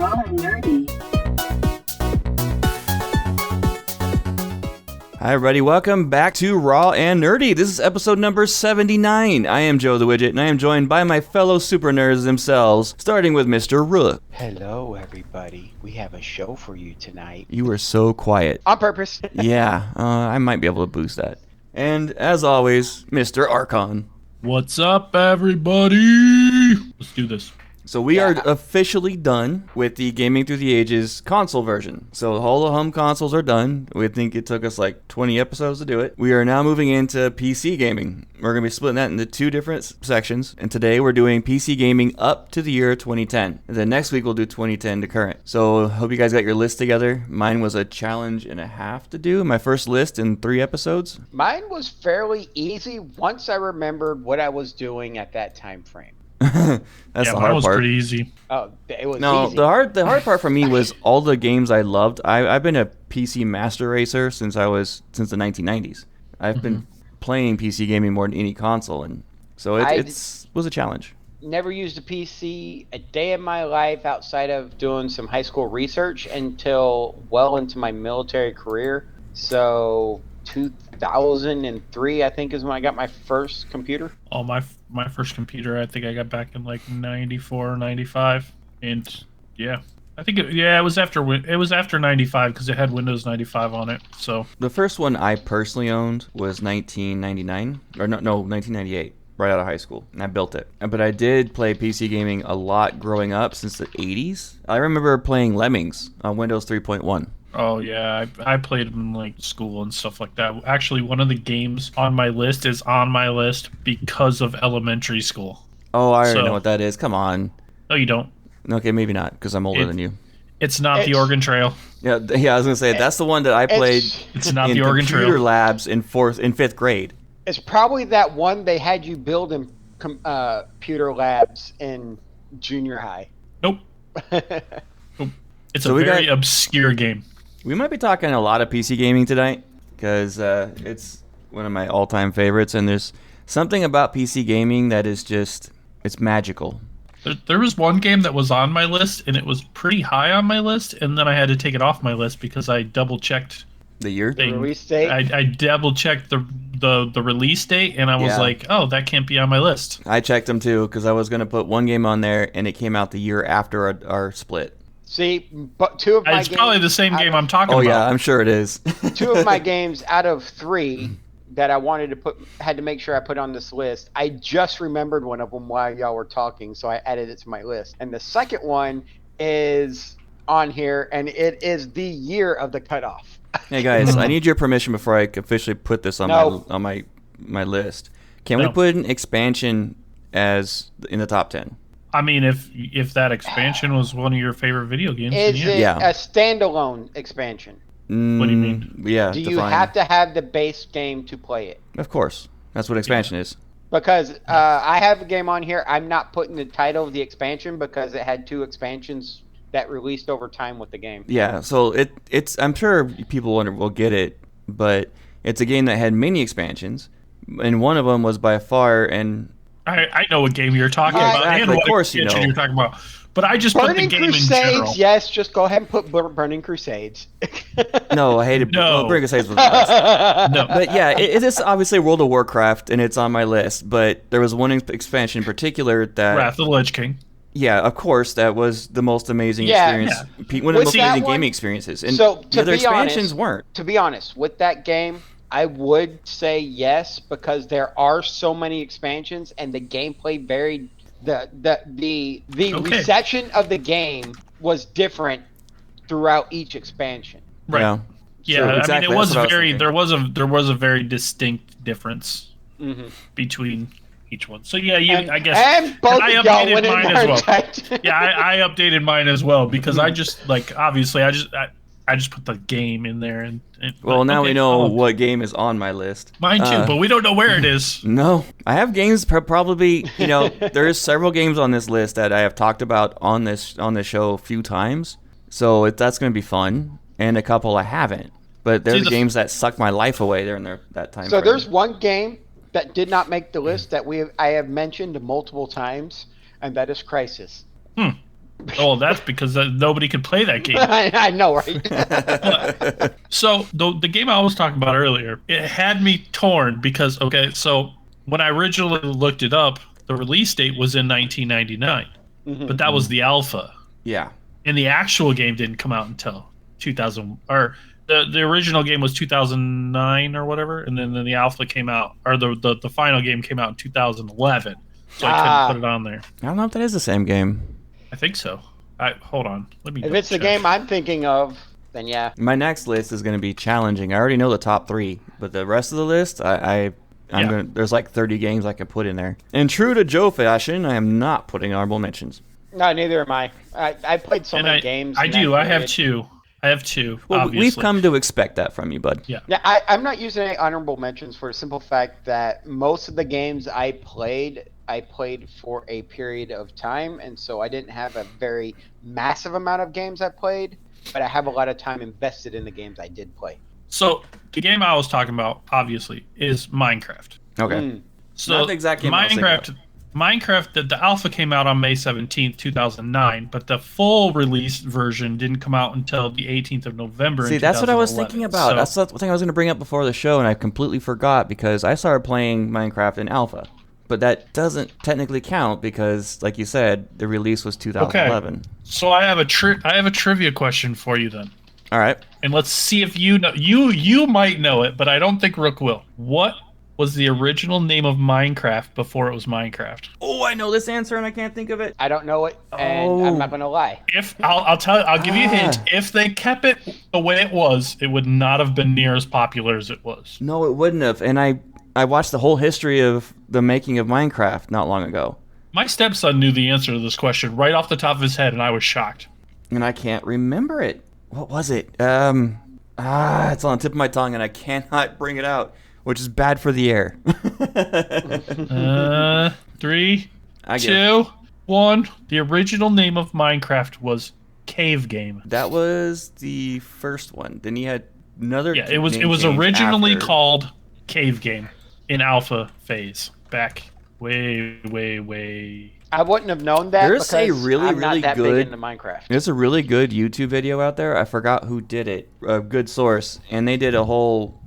Raw and Nerdy. Hi everybody, welcome back to Raw and Nerdy. This is episode number 79. I am Joe the Widget, and I am joined by my fellow super nerds themselves, starting with Mr. Rook. Hello, everybody. We have a show for you tonight. You were so quiet. On purpose. Yeah, I might be able to boost that. And as always, Mr. Archon. What's up, everybody? Let's do this. So we are officially done with the Gaming Through the Ages console version. So all the home consoles are done. We think it took us like 20 episodes to do it. We are now moving into PC gaming. We're going to be splitting that into two different sections. And today we're doing PC gaming up to the year 2010. And then next week we'll do 2010 to current. So hope you guys got your list together. Mine was a challenge and a half to do. My first list in 3 episodes. Mine was fairly easy once I remembered what I was doing at that time frame. That's the hard was part. pretty easy. Oh, it was No, easy. the hard part for me was all the games I loved. I've been a PC master racer since the 1990s. I've been playing PC gaming more than any console, and so it was a challenge. Never used a PC a day in my life outside of doing some high school research until well into my military career. So 2003, I think, is when I got my first computer. Oh, my first computer, I think I got back in like 94, 95. And yeah, I think it was after 95 because it had Windows 95 on it. So The first one I personally owned was 1999, or no, 1998. Right out of high school, and I built it. But I did play PC gaming a lot growing up since the 80s. I remember playing Lemmings on Windows 3.1. oh yeah, I played in like school and stuff like that. Actually, one of the games on my list is on my list because of elementary school. Oh, I already So- know what that is. Come on. No, you don't. Okay, maybe not, because I'm older than you. It's not the It's- Oregon Trail. Yeah, I was gonna say that's the one that I played It's not in the Oregon computer Trail. labs in 5th grade. It's probably that one they had you build in computer labs in junior high. Nope. It's So a we very got- obscure game. We might be talking a lot of PC gaming tonight because it's one of my all-time favorites, and there's something about PC gaming that is just it's magical. There was one game that was on my list, and it was pretty high on my list, and then I had to take it off my list because I double-checked. The year? Release date? I double-checked the release date, and I was Yeah. like, oh, that can't be on my list. I checked them too because I was gonna put one game on there, and it came out the year after our split. See, but two of my It's probably the same game I'm talking Oh about. yeah, I'm sure it is. two of my games out of 3 that I wanted to had to make sure I put on this list. I just remembered one of them while y'all were talking, so I added it to my list. And the second one is on here, and it is the year of the cutoff. Hey guys, I need your permission before I officially put this on No. my list. Can we No. put an expansion as in the top 10? I mean, if that expansion was one of your favorite video games, then Is yeah. it Yeah. a standalone expansion? What do you mean? Yeah. Do you define. have to have the base game to play it? Of course. That's what expansion is. Because I have a game on here. I'm not putting the title of the expansion because it had 2 expansions that released over time with the game. Yeah, so it's I'm sure people will get it, but it's a game that had many expansions, and one of them was by far and I know what game you're talking Yeah, about, exactly. and Of what course you expansion know. you're talking about. But I just put the Burning game in Crusades, general. yes. Just go ahead and put Burning Crusades. no, I hated No. Burning Crusades was the best. No, But yeah, it is obviously World of Warcraft, and it's on my list. But there was one expansion in particular that, Wrath of the Lich King. yeah, of course, that was the most amazing Yeah. experience, one of the With most that amazing one- gaming experiences. And So, the to other be expansions honest- weren't. To be honest, with that game, I would say yes because there are so many expansions and the gameplay varied. The Okay. reception of the game was different throughout each expansion. Right. Yeah. Yeah, Sure, I exactly, mean, it was that's what I was very thinking. there was a very distinct difference Mm-hmm. between each one. So yeah, I guess And both I of y'all updated went in mine there as well. and checked. yeah, I updated mine as well because I just like obviously I just put the game in there and Well, like, now okay, we know oh, what game is on my list. mine too, but we don't know where it is. No, I have games probably. There is several games on this list that I have talked about on this show a few times. So that's going to be fun, and a couple I haven't. But there's the- games that sucked my life away during that time. So frame. there's one game that did not make the list that I have mentioned multiple times, and that is Crysis. Oh, that's because nobody could play that game. I know, right? So the game I was talking about earlier, it had me torn because so when I originally looked it up, the release date was in 1999, but that was the alpha, Yeah. and the actual game didn't come out until 2000, or the original game was 2009 or whatever, and then the alpha came out, or the final game came out in 2011. So I couldn't put it on there. I don't know if that is the same game. I think so. Hold on. Let me. If it's the check. game I'm thinking of, then yeah. My next list is going to be challenging. I already know the top 3, but the rest of the list, I'm gonna. There's like 30 games I can put in there. And true to Joe fashion, I am not putting honorable mentions. No, neither am I. I played so many games. I in do. that I have period. two. I have two. Well, obviously. we've come to expect that from you, bud. Yeah. Yeah, I'm not using any honorable mentions for the simple fact that most of the games I played for a period of time, and so I didn't have a very massive amount of games I played, but I have a lot of time invested in the games I did play. So the game I was talking about, obviously, is Minecraft. Okay. So Not the exact game I was thinking Minecraft, the alpha came out on May 17th, 2009, but the full release version didn't come out until the 18th of November. See, that's what I was thinking about. So, That's the thing I was going to bring up before the show, and I completely forgot because I started playing Minecraft in alpha. But that doesn't technically count because, like you said, the release was 2011. So I have a trivia question for you then, All right. and let's see if you know. You might know it, but I don't think Rook will. What was the original name of Minecraft before it was Minecraft? Oh, I know this answer, and I can't think of it. I don't know it, and I'm not gonna lie. If I'll give you a hint. If they kept it the way it was, it would not have been near as popular as it was. No, it wouldn't have. And I watched the whole history of the making of Minecraft not long ago, My stepson knew the answer to this question right off the top of his head, and I was shocked. and I can't remember it. What was it? It's on the tip of my tongue, and I cannot bring it out, which is bad for the air. 3, I get 2, 1. The original name of Minecraft was Cave Game. That was the first one. Then he had another. Yeah, it was name change originally after. called Cave Game in alpha phase back way. I wouldn't have known that There's because a really, I'm not really that good- big into Minecraft. There's a really good YouTube video out there. I forgot who did it. A good source, and they did a whole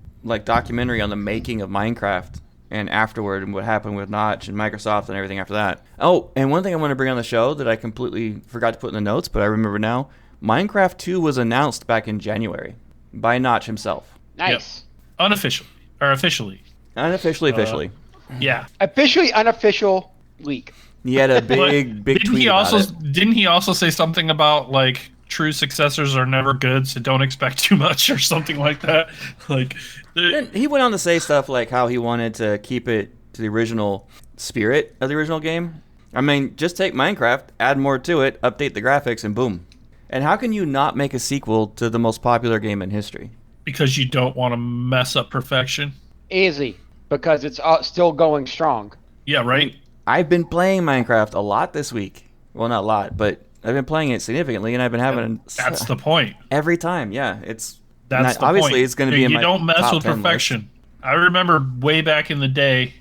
documentary on the making of Minecraft and afterward, and what happened with Notch and Microsoft and everything after that. Oh, and one thing I want to bring on the show that I completely forgot to put in the notes, but I remember now. Minecraft 2 was announced back in January by Notch himself. Nice. Unofficially or officially. Unofficially, officially. Yeah. Officially unofficial leak. He had a big Didn't tweet he about also it. didn't he also say something about like true successors are never good, so don't expect too much or something like that? Like Then he went on to say stuff like how he wanted to keep it to the original spirit of the original game. I mean, just take Minecraft, add more to it, update the graphics, and boom. And how can you not make a sequel to the most popular game in history? because you don't want to mess up perfection. Easy, because it's still going strong. Yeah, right? I've been playing Minecraft a lot this week. Well, not a lot, but I've been playing it significantly, and I've been having That's the point. every time. Yeah, it's That's the obviously point. it's going to be in You my don't mess top with 10 list. perfection. I remember way back in the day,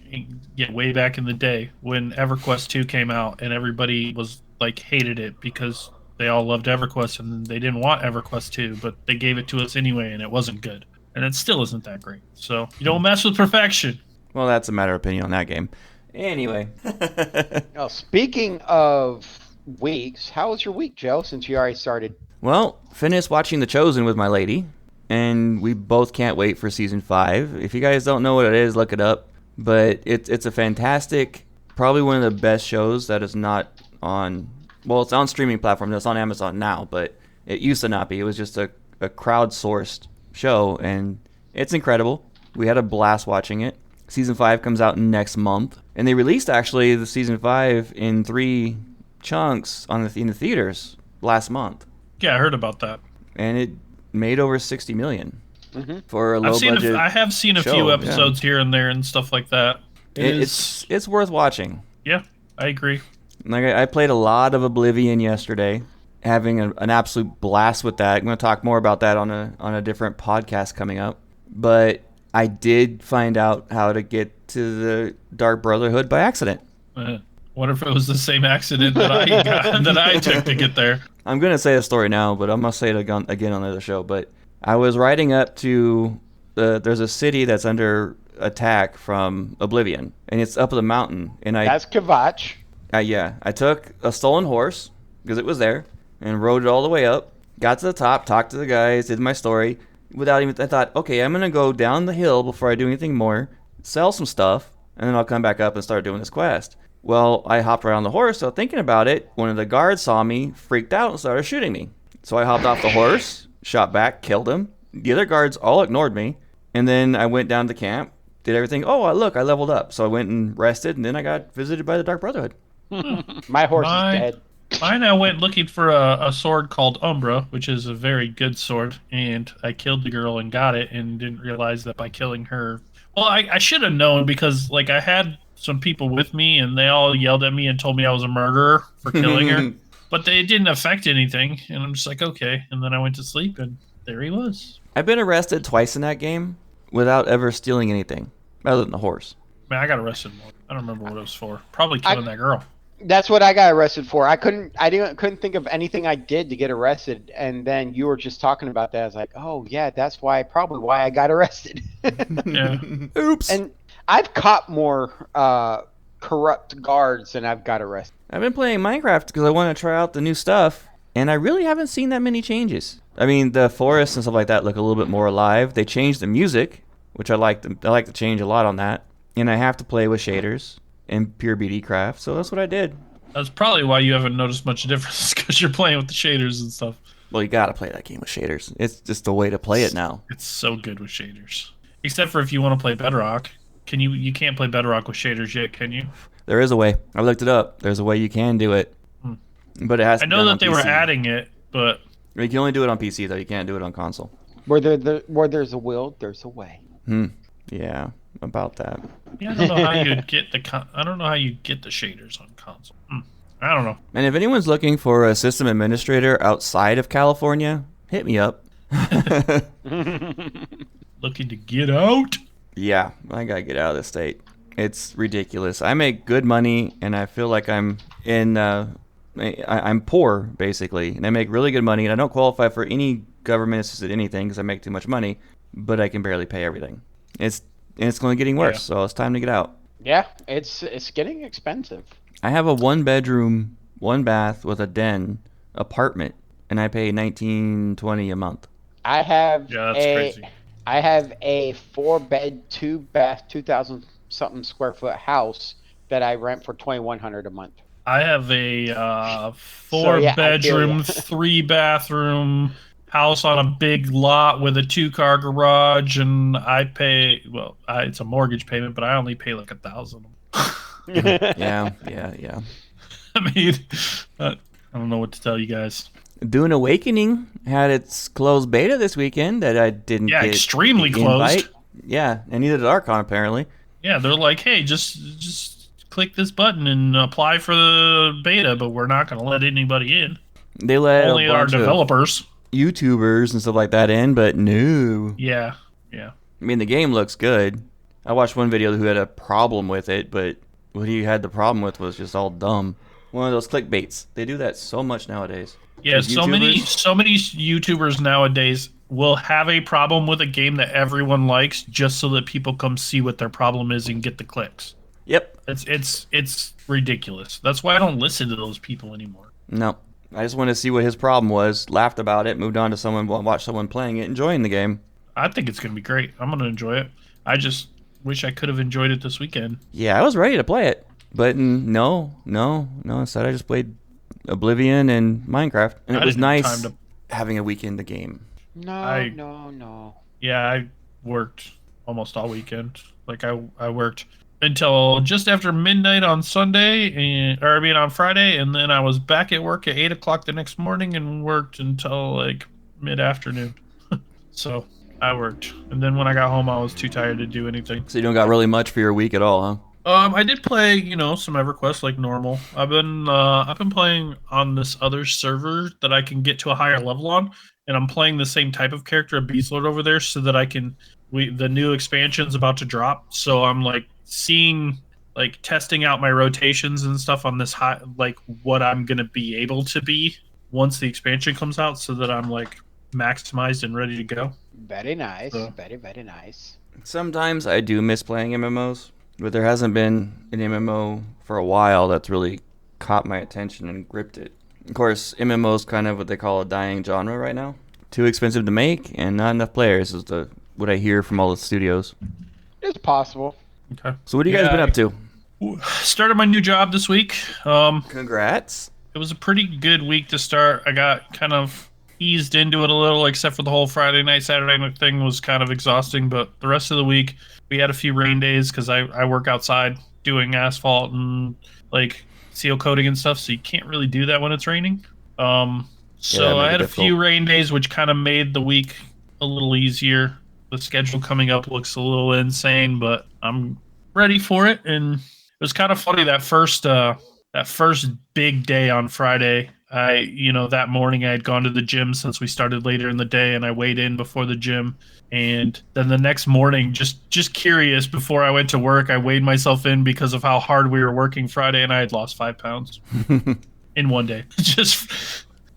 when EverQuest 2 came out and everybody was like hated it because they all loved EverQuest and they didn't want EverQuest 2, but they gave it to us anyway and it wasn't good. And it still isn't that great. So you don't mess with perfection. Well, that's a matter of opinion on that game. Anyway. Now, speaking of weeks, how was your week, Joe, since you already started? Well, finished watching The Chosen with my lady, and we both can't wait for season 5. If you guys don't know what it is, look it up. But it's a fantastic, probably one of the best shows that is not on, well, it's on streaming platforms. It's on Amazon now, but it used to not be. It was just a crowdsourced show, and it's incredible. We had a blast watching it. Season 5 comes out next month, and they released actually the season 5 in 3 chunks in the theaters last month. Yeah, I heard about that. And it made over $60 million Mm-hmm. for a low budget. I have seen a show, few yeah. episodes here and there and stuff like that. It's worth watching. Yeah, I agree. Like I played a lot of Oblivion yesterday, having an absolute blast with that. I'm going to talk more about that on a different podcast coming up. But I did find out how to get to the Dark Brotherhood by accident. What if it was the same accident that I took to get there? I'm gonna say the story now, but I'm gonna say it again on the other show. But I was riding up to there's a city that's under attack from Oblivion, and it's up the mountain. And That's Kvatch. I took a stolen horse because it was there and rode it all the way up. Got to the top, talked to the guys, did my story. I thought, okay, I'm gonna go down the hill before I do anything more, sell some stuff, and then I'll come back up and start doing this quest. Well, I hopped right on the horse, so thinking about it, one of the guards saw me, freaked out, and started shooting me. So I hopped off the horse, shot back, killed him. The other guards all ignored me, and then I went down to camp, did everything. Oh, look, I leveled up. So I went and rested, and then I got visited by the Dark Brotherhood. My horse is dead. Mine, I went looking for a sword called Umbra, which is a very good sword, and I killed the girl and got it, and didn't realize that by killing her... Well, I should have known, because like I had some people with me, and they all yelled at me and told me I was a murderer for killing her, but they didn't affect anything, and I'm just like, okay. And then I went to sleep, and there he was. I've been arrested twice in that game without ever stealing anything, other than the horse. Man, I got arrested more. I don't remember what it was for. Probably killing that girl. That's what I got arrested for. I couldn't think of anything I did to get arrested, and then you were just talking about that. I was like, oh yeah, that's probably why I got arrested. Yeah. Oops. And I've caught more corrupt guards than I've got arrested. I've been playing Minecraft because I want to try out the new stuff, and I really haven't seen that many changes. I mean, the forests and stuff like that look a little bit more alive. They changed the music, which I like the change a lot on that. And I have to play with shaders and pure BD craft, so that's what I did. That's probably why you haven't noticed much difference, because you're playing with the shaders and stuff. Well, you gotta play that game with shaders. It's just the way to play it now. It's so good with shaders. Except for if you want to play Bedrock. You can't play Bedrock with shaders yet, can you? There is a way. I looked it up. There's a way you can do it. But it has to I be know done that on they PC. were adding it, but You can only do it on PC, though. You can't do it on console. Where there's a will, there's a way. Yeah, about that. yeah, I don't know how you'd get I don't know how you get the shaders on console. I don't know. And if anyone's looking for a system administrator outside of California, hit me up. Looking to get out? Yeah, I gotta get out of this state. It's ridiculous. I make good money, and I feel like I'm I'm poor, basically. And I make really good money, and I don't qualify for any government-assisted anything because I make too much money, but I can barely pay everything. It's only getting worse, Yeah. so it's time to get out. Yeah, it's getting expensive. I have a 1-bedroom, 1-bath with a den apartment, and I pay $19.20 a month. I have Yeah, that's crazy. I have a 4-bed, 2-bath, 2,000 something square foot house that I rent for $2,100 a month. I have a I feel 4-bedroom, ya. 3-bathroom house on a big lot with a 2-car garage, and I pay, it's a mortgage payment, but I only pay like $1,000. Yeah. I mean, I don't know what to tell you guys. Dune Awakening had its closed beta this weekend that I didn't Yeah, get extremely the closed. invite. Yeah, and neither did Archon, apparently. Yeah, they're like, hey, just click this button and apply for the beta, but we're not going to let anybody in. They let Only a our bunch of developers. YouTubers and stuff like that in, but no. Yeah. I mean, the game looks good. I watched one video who had a problem with it, but what he had the problem with was just all dumb. One of those clickbaits. They do that so much nowadays. Yeah, With so many YouTubers. YouTubers nowadays will have a problem with a game that everyone likes just so that people come see what their problem is and get the clicks. Yep. It's ridiculous. That's why I don't listen to those people anymore. No. I just wanted to see what his problem was, laughed about it, moved on to someone, watched someone playing it, enjoying the game. I think it's going to be great. I'm going to enjoy it. I just wish I could have enjoyed it this weekend. Yeah, I was ready to play it. But no. Instead, I just played Oblivion and Minecraft. And I it was didn't have nice time having a weekend to game. No. Yeah, I worked almost all weekend. Like I worked until just after midnight on Sunday, on Friday, and then I was back at work at 8:00 the next morning and worked until like mid-afternoon. So I worked, and then when I got home, I was too tired to do anything. So you don't got really much for your week at all, huh? I did play, some EverQuest like normal. I've been playing on this other server that I can get to a higher level on, and I'm playing the same type of character, a Beast Lord over there, so that I can. The new expansion's about to drop, so I'm like seeing like testing out my rotations and stuff on this high, like what I'm gonna be able to be once the expansion comes out, so that I'm like maximized and ready to go. Very nice. So- Very nice. Sometimes I do miss playing MMOs, but there hasn't been an MMO for a while that's really caught my attention and gripped it. Of course, MMO's kind of what they call a dying genre right now. Too expensive to make and not enough players is what I hear from all the studios. It's possible. Okay. So what have you guys Yeah, been up to? Started my new job this week. Congrats. It was a pretty good week to start. I got kind of eased into it a little, except for the whole Friday night, Saturday night thing was kind of exhausting. But the rest of the week, we had a few rain days because I work outside doing asphalt and like seal coating and stuff. So you can't really do that when it's raining. that So made I it had a difficult. few rain days, which kind of made the week a little easier. The schedule coming up looks a little insane, but I'm ready for it. And it was kind of funny that first big day on Friday. That morning I had gone to the gym since we started later in the day, and I weighed in before the gym. And then the next morning, just curious, before I went to work, I weighed myself in because of how hard we were working Friday, and I had lost 5 pounds in one day.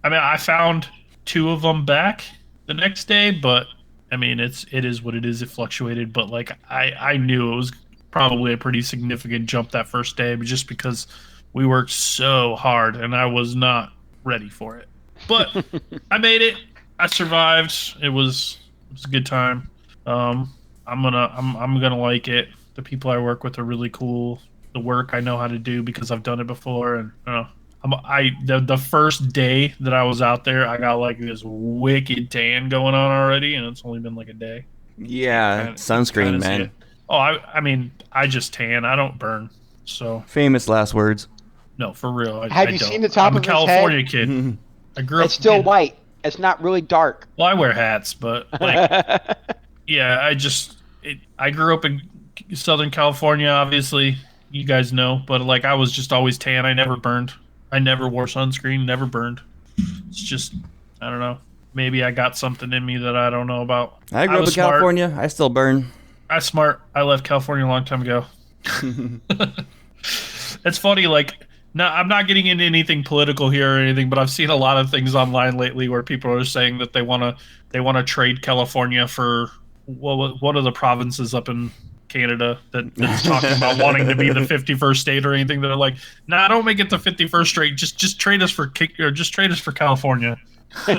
I found 2 of them back the next day, but I mean, it is what it is. It fluctuated, but like I knew it was probably a pretty significant jump that first day, but just because we worked so hard and I was not ready for it. But I made it. I survived. It was a good time. I'm gonna like it. The people I work with are really cool. The work I know how to do because I've done it before, and the first day that I was out there, I got like this wicked tan going on already, and it's only been like a day. Yeah, Kinda- sunscreen, kinda see man. it. Oh, I mean, I just tan. I don't burn. So Famous last words. no, for real. Have I you don't. seen the top I'm of a his head? California kid. I grew up. It's still in- white. It's not really dark. Well, I wear hats, but like, yeah, I grew up in Southern California, obviously. You guys know, but like I was just always tan. I never burned. I never wore sunscreen, never burned. It's just, I don't know. Maybe I got something in me that I don't know about. I grew up in was smart. California. I still burn. I'm smart. I left California a long time ago. It's funny, like, no, I'm not getting into anything political here or anything, but I've seen a lot of things online lately where people are saying that they want to trade California for what are the provinces up in Canada that's talking about wanting to be the 51st state or anything. They're like, nah, don't make it the 51st state. Just trade us for California. I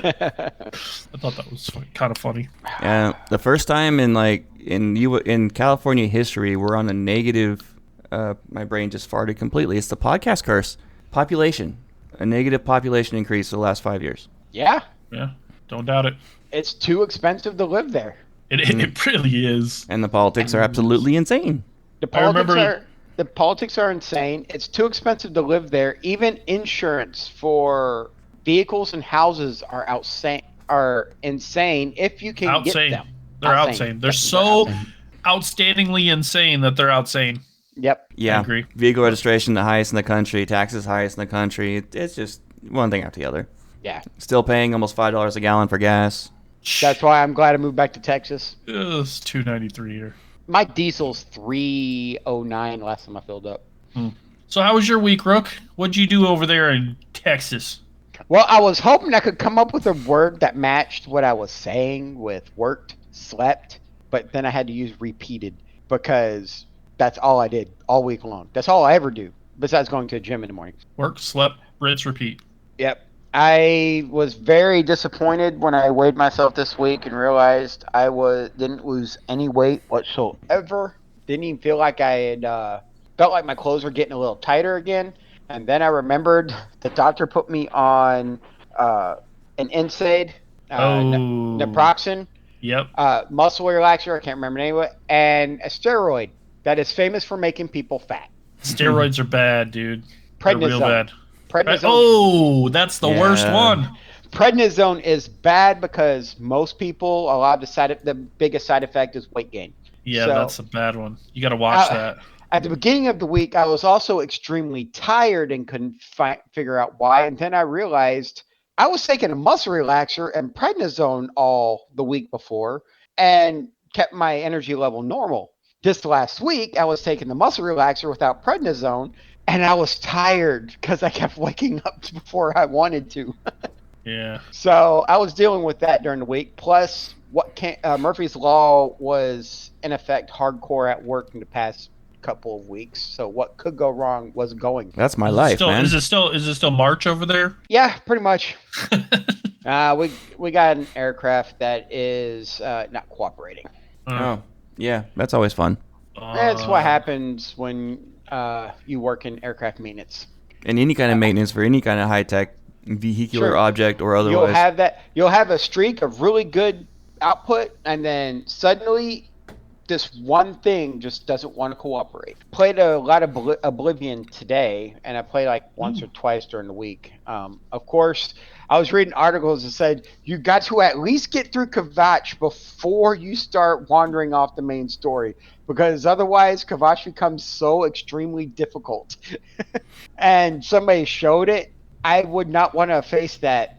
thought that was kind of funny. The first time in California history, we're on a negative. My brain just farted completely. It's the podcast curse. Population, a negative population increase for the last 5 years. Yeah, Yeah, don't doubt it. it's too expensive to live there. It really is. And the politics are absolutely insane. The politics are insane. It's too expensive to live there. Even insurance for vehicles and houses are insane if you can Outsane. get them. They're outsane. They're so outstandingly insane that they're outsane. Yep. Yeah, I agree. Vehicle registration the highest in the country, taxes highest in the country. It's just one thing after the other. Yeah. Still paying almost $5 a gallon for gas. That's why I'm glad I moved back to Texas. It's $2.93 here. My diesel's $3.09 last time I filled up. So how was your week, Rook? What'd you do over there in Texas? Well, I was hoping I could come up with a word that matched what I was saying with worked, slept, but then I had to use repeated because that's all I did all week long. That's all I ever do besides going to the gym in the morning. Work, slept, rinse, repeat. Yep. I was very disappointed when I weighed myself this week and realized I didn't lose any weight whatsoever. Didn't even feel like I had felt like my clothes were getting a little tighter again. And then I remembered the doctor put me on an NSAID, naproxen, Yep. muscle relaxer, I can't remember the name of it, and a steroid that is famous for making people fat. Steroids are bad, dude. They're real bad. Prednisone. Oh, that's the worst Yeah. one. Prednisone is bad because most people, a lot of the biggest side effect is weight gain. Yeah, So- that's a bad one. You got to watch Uh, that. At the beginning of the week, I was also extremely tired and couldn't figure out why. And then I realized I was taking a muscle relaxer and prednisone all the week before and kept my energy level normal. This last week, I was taking the muscle relaxer without prednisone, and I was tired because I kept waking up before I wanted to. Yeah. So I was dealing with that during the week. Plus, Murphy's Law was in effect hardcore at work in the past couple of weeks. So what could go wrong was going. That's my life, man. Is it still March over there? Yeah, pretty much. We got an aircraft that is not cooperating. Oh, yeah, that's always fun. That's what happens when you work in aircraft maintenance. And any kind of maintenance for any kind of high-tech vehicular object or otherwise. You'll have a streak of really good output, and then suddenly this one thing just doesn't want to cooperate. Played a lot of Oblivion today, and I played like once or twice during the week. Of course, I was reading articles that said you got to at least get through Kvatch before you start wandering off the main story, because otherwise Kvatch becomes so extremely difficult. And somebody showed it. I would not want to face that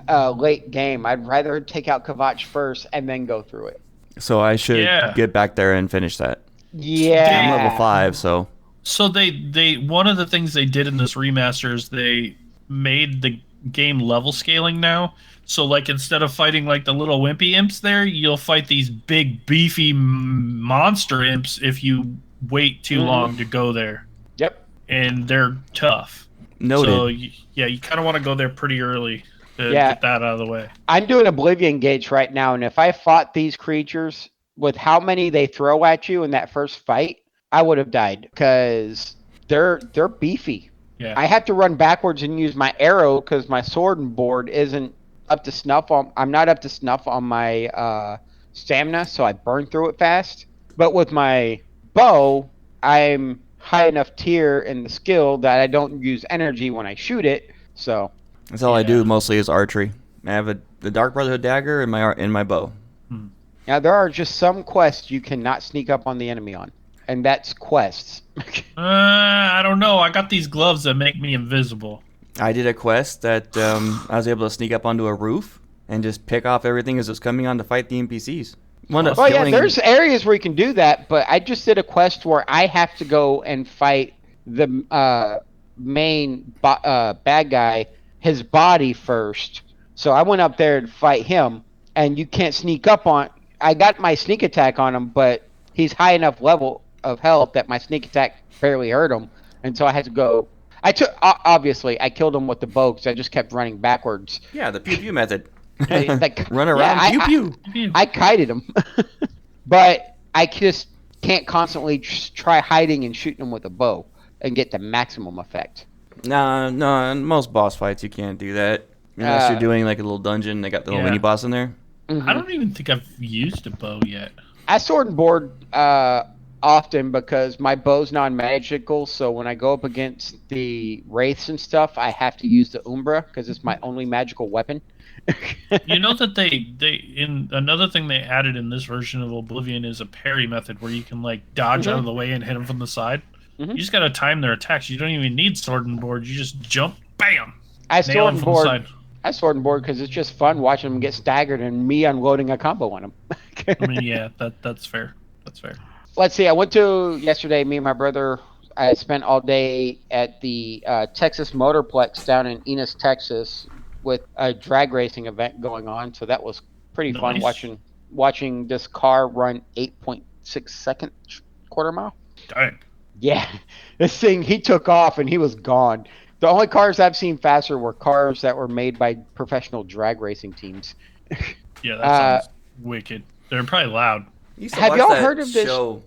late game. I'd rather take out Kvatch first and then go through it. So I should get back there and finish that. Yeah. I'm level 5, so. So they one of the things they did in this remaster is they made the game level scaling now. So like instead of fighting like the little wimpy imps there, you'll fight these big beefy monster imps if you wait too long to go there. Yep. And they're tough. Noted. So you kind of want to go there pretty early to get that out of the way. I'm doing Oblivion Gates right now, and if I fought these creatures with how many they throw at you in that first fight, I would have died because they're beefy. Yeah. I have to run backwards and use my arrow because my sword and board isn't up to snuff on. I'm not up to snuff on my stamina, so I burn through it fast. But with my bow, I'm high enough tier in the skill that I don't use energy when I shoot it. So that's all I do mostly is archery. I have the Dark Brotherhood dagger and my bow. Now there are just some quests you cannot sneak up on the enemy on, and that's quests. I don't know. I got these gloves that make me invisible. I did a quest that I was able to sneak up onto a roof and just pick off everything as it's coming on to fight the NPCs. There's areas where you can do that, but I just did a quest where I have to go and fight the main bad guy, his body first. So I went up there to fight him, and you can't sneak up on. I got my sneak attack on him, but he's high enough level of health that my sneak attack barely hurt him, and so I had to go. Obviously I killed him with the bow because I just kept running backwards. Yeah, the pew pew method. Like, run around, pew pew. I kited him, but I just can't constantly try hiding and shooting him with a bow and get the maximum effect. No, in most boss fights you can't do that unless you're doing like a little dungeon. They got the little mini boss in there. I don't even think I've used a bow yet. I sword and board often because my bow's non-magical, so when I go up against the wraiths and stuff, I have to use the Umbra because it's my only magical weapon. You know that they in another thing they added in this version of Oblivion is a parry method where you can like dodge out of the way and hit them from the side. You just gotta time their attacks. You don't even need sword and board. You just jump, bam. I sword and board because it's just fun watching them get staggered and me unloading a combo on them. I mean, yeah, that's fair. That's fair. Let's see. I went to yesterday. Me and my brother. I spent all day at the Texas Motorplex down in Enos, Texas, with a drag racing event going on. So that was pretty fun watching this car run 8.6 second quarter mile. Dang. Yeah, this thing, he took off and he was gone. The only cars I've seen faster were cars that were made by professional drag racing teams. Yeah, that sounds wicked. They're probably loud. Have y'all heard of this show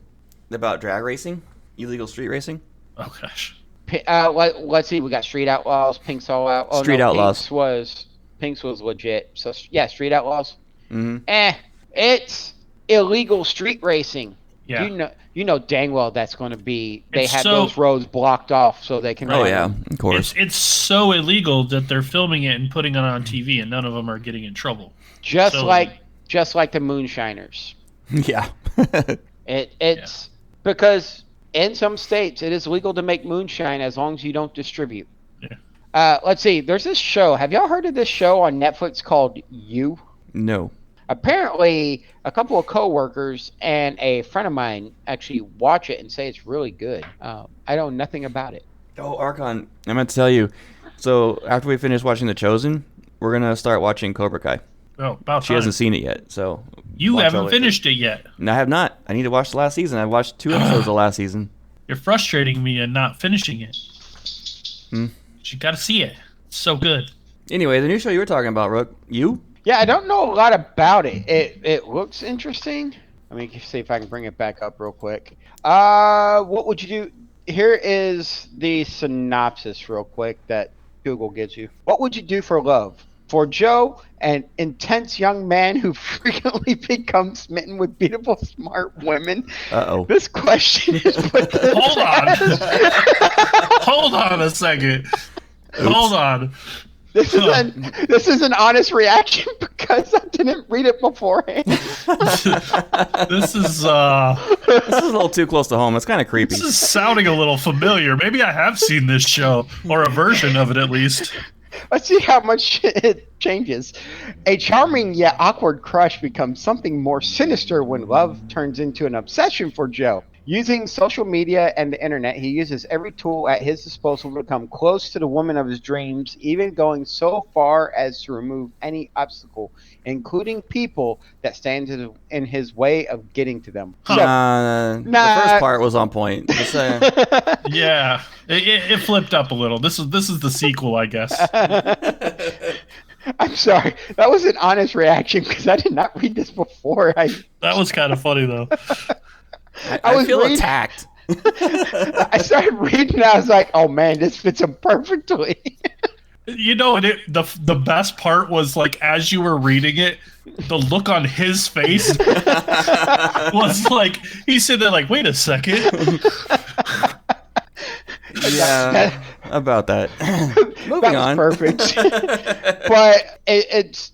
about drag racing? Illegal street racing? Oh, gosh. Let's see. We got Street Outlaws, Pink's All Out. Oh, Street Outlaws. Pink's was legit. So, yeah, Street Outlaws. Mm-hmm. It's illegal street racing. Yeah. You know dang well that's going to be. They have those roads blocked off so they can. Oh yeah, of course. It's so illegal that they're filming it and putting it on TV, and none of them are getting in trouble. Just like the Moonshiners. Yeah. It's because in some states it is legal to make moonshine as long as you don't distribute. Yeah. Let's see. There's this show. Have y'all heard of this show on Netflix called You? No. Apparently, a couple of coworkers and a friend of mine actually watch it and say it's really good. I know nothing about it. Oh, Archon, I meant to tell you. So after we finish watching The Chosen, we're gonna start watching Cobra Kai. Oh, about She time. hasn't seen it yet, so You watch haven't all finished it yet. No, I have not. I need to watch the last season. I watched 2 episodes of last season. You're frustrating me and not finishing it. You got to see it. It's so good. Anyway, the new show you were talking about, Rook. You? Yeah, I don't know a lot about it. It looks interesting. Let me see if I can bring it back up real quick. What would you do? Here is the synopsis real quick that Google gives you. What would you do for love? For Joe, an intense young man who frequently becomes smitten with beautiful, smart women. Uh-oh. This question is put to the Hold on. test. Hold on a second. Hold on. This is an honest reaction because I didn't read it beforehand. This is This is a little too close to home. It's kind of creepy. this is sounding a little familiar. Maybe I have seen this show or a version of it at least. Let's see how much it changes. A charming yet awkward crush becomes something more sinister when love turns into an obsession for Joe. Using social media and the internet, he uses every tool at his disposal to come close to the woman of his dreams, even going so far as to remove any obstacle, including people that stand in his way of getting to them. So, The first part was on point. Just, Yeah, it flipped up a little. This is the sequel, I guess. I'm sorry. That was an honest reaction because I did not read this before. That was kind of funny though. I feel attacked. I started reading and I was like, oh man, this fits him perfectly. You know, and the best part was like as you were reading it, the look on his face was like he said that like, wait a second. Yeah, about that. Moving on. Perfect. But it's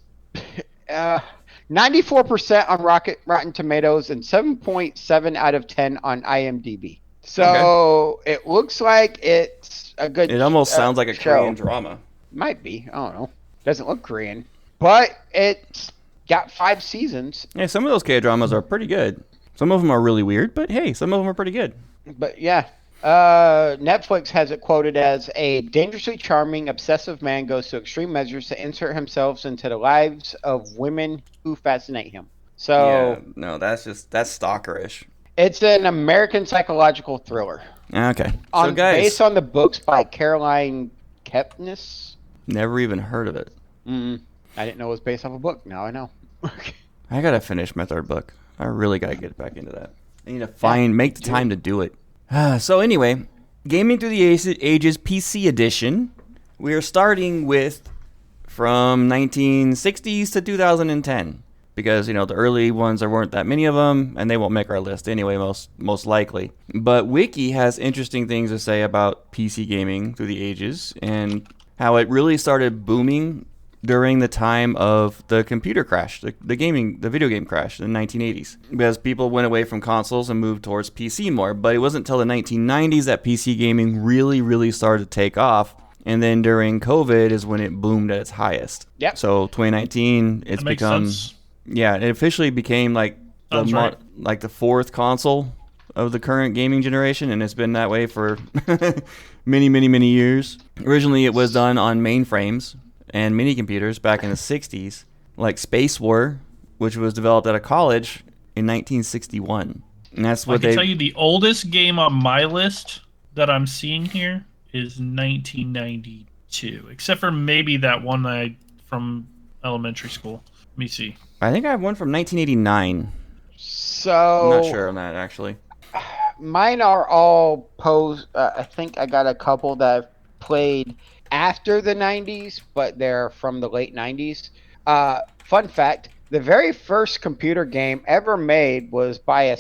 94% on Rotten Tomatoes and 7.7 out of 10 on IMDb. So it looks like it's a good. It almost sounds like a show. Korean drama. Might be. I don't know. Doesn't look Korean, but it's got 5 seasons. Yeah, some of those K-dramas are pretty good. Some of them are really weird, but hey, some of them are pretty good. But yeah. Netflix has it quoted as a dangerously charming, obsessive man goes to extreme measures to insert himself into the lives of women who fascinate him. So Yeah, no, that's stalkerish. it's an American psychological thriller. Okay. So guys, Based on the books by Caroline Kepnes. never even heard of it. I didn't know it was based off a book. Now I know. I gotta finish my 3rd book. I really gotta get back into that. I need to make the time to do it. So anyway, Gaming Through the Ages PC Edition. We are starting with from 1960s to 2010 because the early ones there weren't that many of them, and they won't make our list anyway, most likely. But Wiki has interesting things to say about PC gaming through the ages and how it really started booming during the time of the computer crash, the video game crash in the 1980s, because people went away from consoles and moved towards PC more. But it wasn't until the 1990s that PC gaming really, really started to take off. And then during COVID is when it boomed at its highest. Yep. So 2019, it's That makes become, sense. yeah, it officially became like Sounds right. like the 4th console of the current gaming generation, and it's been that way for many, many, many years. Originally, it was done on mainframes and mini computers back in the 60s, like Space War, which was developed at a college in 1961. And that's I what can tell you the oldest game on my list that I'm seeing here is 1992, except for maybe that one from elementary school. Let me see. I think I have one from 1989. So I'm not sure on that, actually. mine are all I think I got a couple that I've played after the 90s, but they're from the late 90s. Fun fact: the very first computer game ever made was by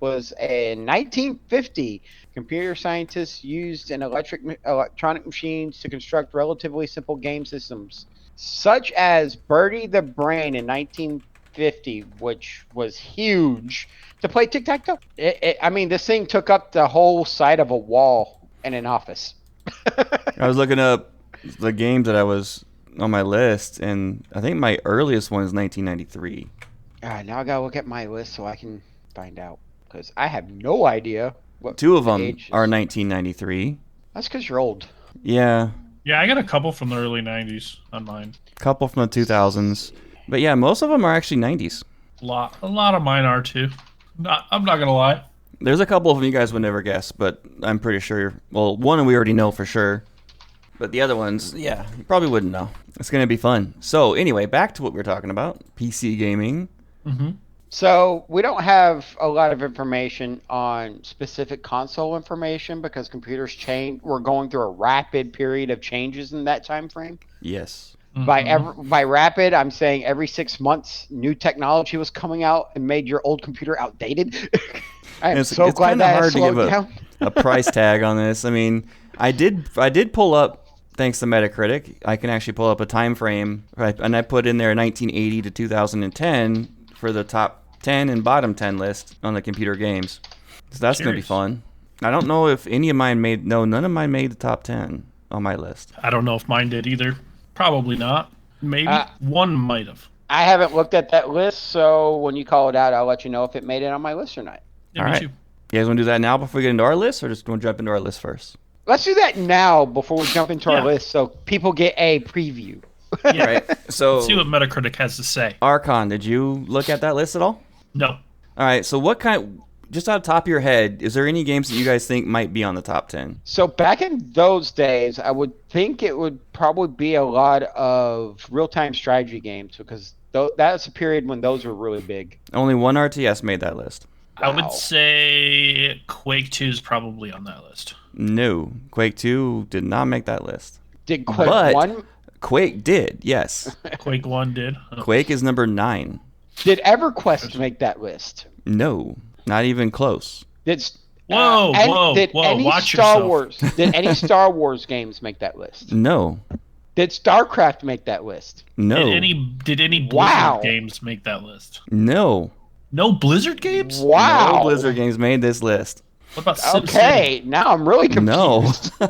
was a 1950 computer scientists used in electronic machines to construct relatively simple game systems, such as Birdie the Brain in 1950, which was huge, to play tic-tac-toe. I mean, this thing took up the whole side of a wall in an office. I was looking up the games that I was on my list, and I think my earliest one is 1993. All right, now I gotta look at my list so I can find out because I have no idea what. Two of them age are is. 1993. That's because you're old. Yeah, Yeah, I got a couple from the early '90s on mine. couple from the 2000s. But yeah, most of them are actually 90s. A lot of mine are too. I'm not gonna lie. There's a couple of them you guys would never guess, but I'm pretty sure. Well, one we already know for sure. But the other ones, yeah, you probably wouldn't know. It's going to be fun. So anyway, back to what we were talking about. PC gaming. Mm-hmm. So we don't have a lot of information on specific console information because computers change. We're going through a rapid period of changes in that time frame. Yes. By rapid, I'm saying every 6 months, new technology was coming out and made your old computer outdated. I am It's so glad kinda that hard has to give slowed down. a price tag on this. I mean, I did pull up, thanks to Metacritic, I can actually pull up a time frame, right? And I put in there 1980 to 2010 for the top 10 and bottom 10 list on the computer games. So that's going to be Cheers. fun. I don't know if any of mine made, no, none of mine made the top 10 on my list. I don't know if mine did either. Probably not. Maybe one might have. I haven't looked at that list, so when you call it out, I'll let you know if it made it on my list or not. Yeah, All me right. too. You guys want to do that now before we get into our list, or just want to jump into our list first? Let's do that now before we jump into Yeah. our list so people get a preview. Yeah. Right. So, See what Metacritic has to say. Archon, did you look at that list at all? No. All right. So, what kind, just out of the top of your head, is there any games that you guys think might be on the top 10? So back in those days, I would think it would probably be a lot of real-time strategy games because that's a period when those were really big. Only one RTS made that list. I Wow. would say Quake 2 is probably on that list. No, Quake 2 did not make that list. Did Quake But- 1? Quake did, yes. Quake 1 did. Oh. Quake is number 9. Did EverQuest make that list? No, not even close. Did Whoa, did whoa, any watch Star yourself. Wars? Did any Star Wars games make that list? No, Did StarCraft make that list? no, Did any Blizzard Wow. games make that list? no. No Blizzard games? Wow. No Blizzard games made this list. What about SimCity? Okay, now I'm really confused. No.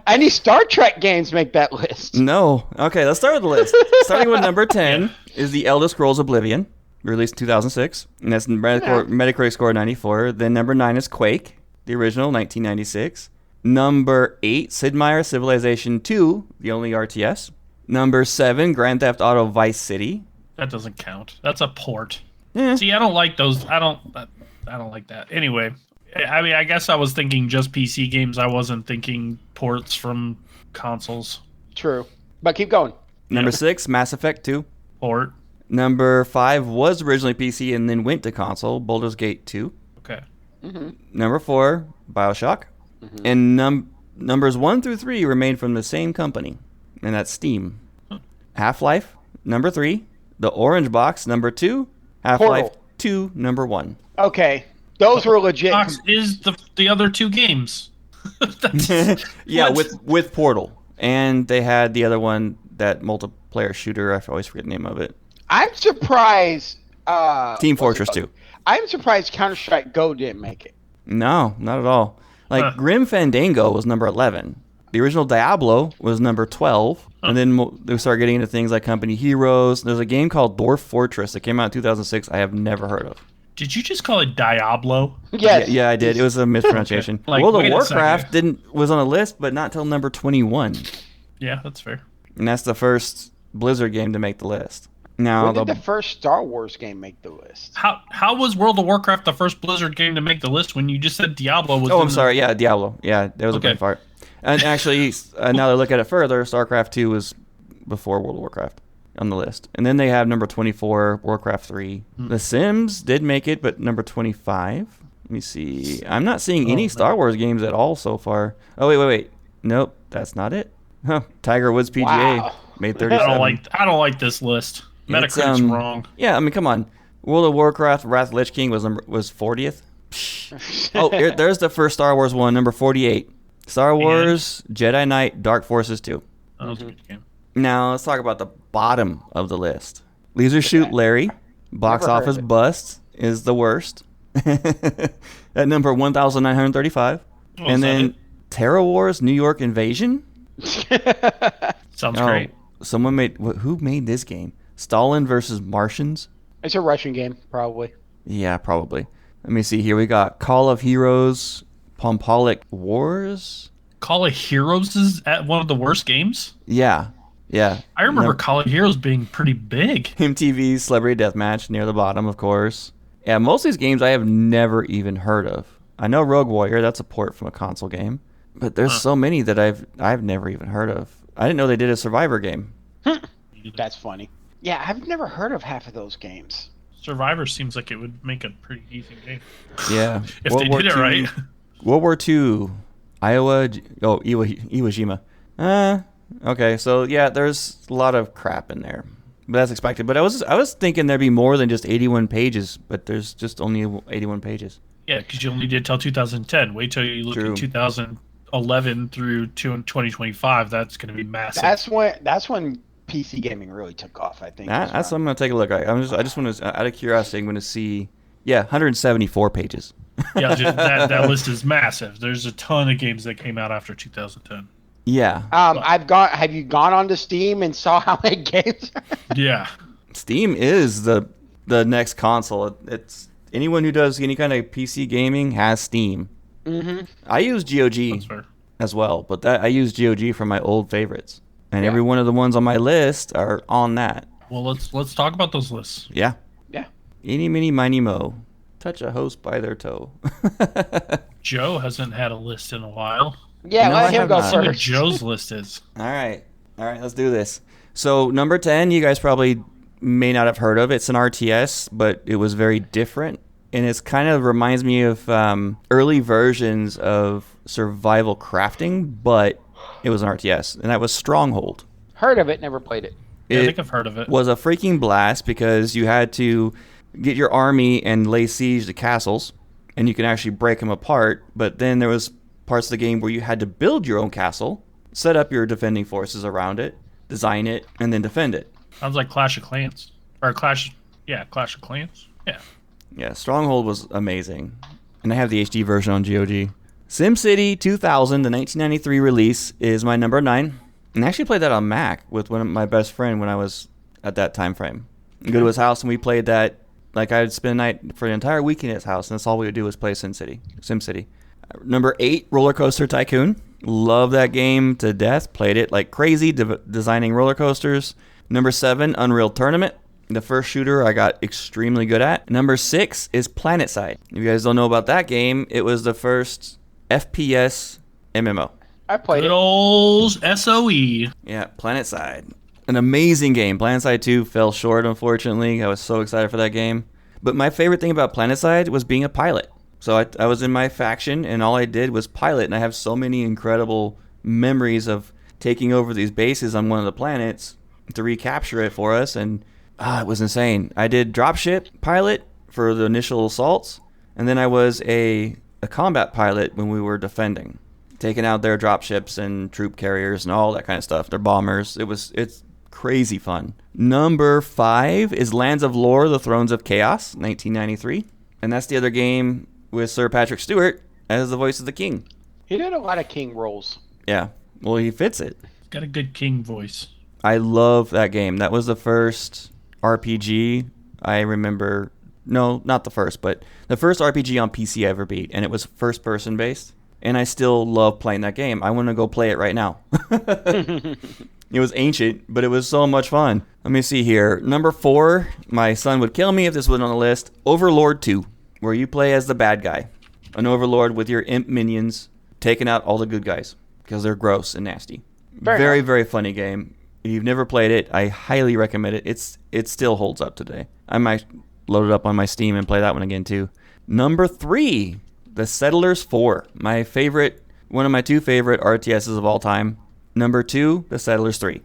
Any Star Trek games make that list? No. Okay, let's start with the list. Starting with number 10 is The Elder Scrolls Oblivion, released in 2006. And that's Metacritic score 94. Then number 9 is Quake, the original, 1996. Number 8, Sid Meier's Civilization 2, the only RTS. Number 7, Grand Theft Auto Vice City. That doesn't count. That's a port. Eh, See, I don't like those. I don't like that. Anyway, I mean, I guess I was thinking just PC games. I wasn't thinking ports from consoles. True. But keep going. Number 6, Mass Effect 2. Port. Number 5 was originally PC and then went to console, Baldur's Gate 2. Okay. Number 4, Bioshock. And numbers 1 through 3 remain from the same company, and that's Steam. Half-Life, number 3. The Orange Box, number 2. Half-Life Portal. 2, number 1. Okay. Those were legit. Xbox is the other two games. That's- Yeah, What? with Portal. And they had the other one, that multiplayer shooter. I always forget the name of it. I'm surprised. Team Fortress 2. I'm surprised Counter-Strike Go didn't make it. No, not at all. Like, Huh. Grim Fandango was number 11. The original Diablo was number 12. And then they start getting into things like Company Heroes. There's a game called Dwarf Fortress that came out in 2006 I have never heard of. Did you just call it Diablo? Yes. Yeah, I did. It was a mispronunciation. Like, World of wait a Warcraft second. was on a list, but not till number 21. Yeah, that's fair. And that's the first Blizzard game to make the list. Now, When did the first Star Wars game make the list? How was World of Warcraft the first Blizzard game to make the list when you just said Diablo was? oh, in I'm the- sorry. Yeah, Diablo. Yeah, that was a Okay. brain fart. And actually, now that I look at it further, StarCraft 2 was before World of Warcraft on the list. And then they have number 24, Warcraft 3. The Sims did make it, but number 25. Let me see. I'm not seeing any man. Star Wars games at all so far. Oh, wait. Nope, that's not it. Huh. Tiger Woods PGA Wow. made I 37. don't like this list. It's, Metacritic's wrong. Yeah, I mean, come on. World of Warcraft, Wrath of the Lich King was 40th. Oh, there's the first Star Wars one, number 48. Star Wars, Jedi Knight, Dark Forces 2. That was a good game. Now, let's talk about the bottom of the list. Leisure Shoot Larry, box Never heard office of it. bust, is the worst. At number 1,935. Oh, and is that then it? Terra Wars New York Invasion. Sounds Oh, great. someone made. Who made this game? Stalin versus Martians. It's a Russian game, probably. Yeah, probably. Let me see here. We got Call of Heroes, Pompolic Wars. Call of Heroes is at one of the worst games. Yeah. I remember Call of Heroes being pretty big. MTV's Celebrity Deathmatch near the bottom, of course. Yeah, most of these games I have never even heard of. I know Rogue Warrior, that's a port from a console game. But there's so many that I've never even heard of. I didn't know they did a Survivor game. That's funny. Yeah, I've never heard of half of those games. Survivor seems like it would make a pretty decent game. Yeah. If they did it right. World War II, Iwo Jima. Okay, so yeah, there's a lot of crap in there. But that's expected. But I was thinking there'd be more than just 81 pages, but there's just only 81 pages. Yeah, because you only did till 2010. Wait till you look at 2011 through 2025. That's going to be massive. That's when PC gaming really took off, I think. That's what I'm going to take a look at. I just want to, out of curiosity, I'm going to see, 174 pages. Yeah, just that list is massive. There's a ton of games that came out after 2010. Yeah. Have you gone onto Steam and saw how many games? Yeah. Steam is the next console. It's anyone who does any kind of PC gaming has Steam. Mm-hmm. I use GOG as well, but I use GOG for my old favorites, and every one of the ones on my list are on that. Well, let's talk about those lists. Yeah. Yeah. Eeny, meeny, miny, mo. Touch a host by their toe. Joe hasn't had a list in a while. Yeah, No, let I him have go not. See what first. Joe's list is. All right, let's do this. So number 10, you guys probably may not have heard of. It's an RTS, but it was very different, and it's kind of reminds me of early versions of survival crafting, but it was an RTS, and that was Stronghold. Heard of it, never played it. Yeah, I It think I've heard of it. was a freaking blast because you had to get your army and lay siege to castles, and you can actually break them apart. But then there was parts of the game where you had to build your own castle, set up your defending forces around it, design it, and then defend it. Sounds like Clash of Clans. Or Clash of Clans. Yeah. Yeah, Stronghold was amazing. And I have the HD version on GOG. SimCity 2000, the 1993 release, is my number 9. And I actually played that on Mac with one of my best friend when I was at that time frame. I'd go to his house and we played that. Like I'd spend a night for an entire weekend at his house, and that's all we would do was play SimCity. Number 8, Roller Coaster Tycoon. Love that game to death. Played it like crazy, designing roller coasters. Number 7, Unreal Tournament. The first shooter I got extremely good at. Number 6 is PlanetSide. If you guys don't know about that game, it was the first FPS MMO. I played Good it. old SOE. Yeah, PlanetSide. An amazing game. PlanetSide 2 fell short, unfortunately. I was so excited for that game. But my favorite thing about PlanetSide was being a pilot. So I was in my faction, and all I did was pilot. And I have so many incredible memories of taking over these bases on one of the planets to recapture it for us. And it was insane. I did dropship pilot for the initial assaults. And then I was a combat pilot when we were defending, taking out their dropships and troop carriers and all that kind of stuff. Their bombers. It's crazy fun. Number 5 is Lands of Lore: The Thrones of Chaos, 1993. And that's the other game with Sir Patrick Stewart as the voice of the king. He did a lot of king roles. Yeah. Well, he fits it. Got a good king voice. I love that game. That was the first RPG I remember. No, not the first, but the first RPG on PC I ever beat. And it was first person based. And I still love playing that game. I want to go play it right now. It was ancient, but it was so much fun. Let me see here. Number 4, my son would kill me if this wasn't on the list. Overlord 2, where you play as the bad guy. An overlord with your imp minions, taking out all the good guys because they're gross and nasty. Very, very funny game. If you've never played it, I highly recommend it. It still holds up today. I might load it up on my Steam and play that one again too. Number 3, The Settlers 4, my favorite, one of my 2 favorite RTSs of all time. Number 2, The Settlers 3,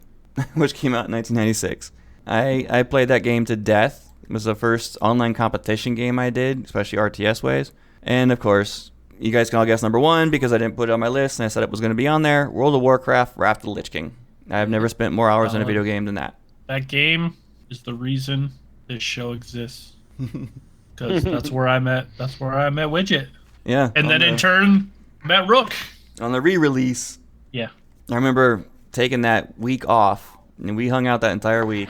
which came out in 1996. I played that game to death. It was the first online competition game I did, especially RTS ways. And of course, you guys can all guess number 1 because I didn't put it on my list and I said it was going to be on there. World of Warcraft: Wrath of the Lich King. I've never spent more hours in a video game than that. That game is the reason this show exists. Because that's where I met Widget. Yeah. And then in turn, met Rook. On the re-release. Yeah. I remember taking that week off And we hung out that entire week.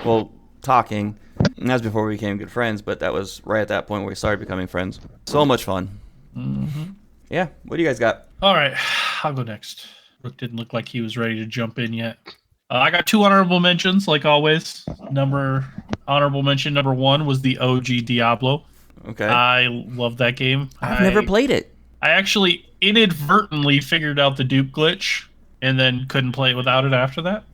Well, talking. And that was before we became good friends, but that was right at that point where we started becoming friends. So much fun. Mm-hmm. Yeah. What do you guys got? All right, I'll go next. Rook didn't look like he was ready to jump in yet. I got 2 honorable mentions, like always. Honorable mention number 1 was the OG Diablo. Okay. I love that game. I've never played it. I actually inadvertently figured out the dupe glitch and then couldn't play it without it after that.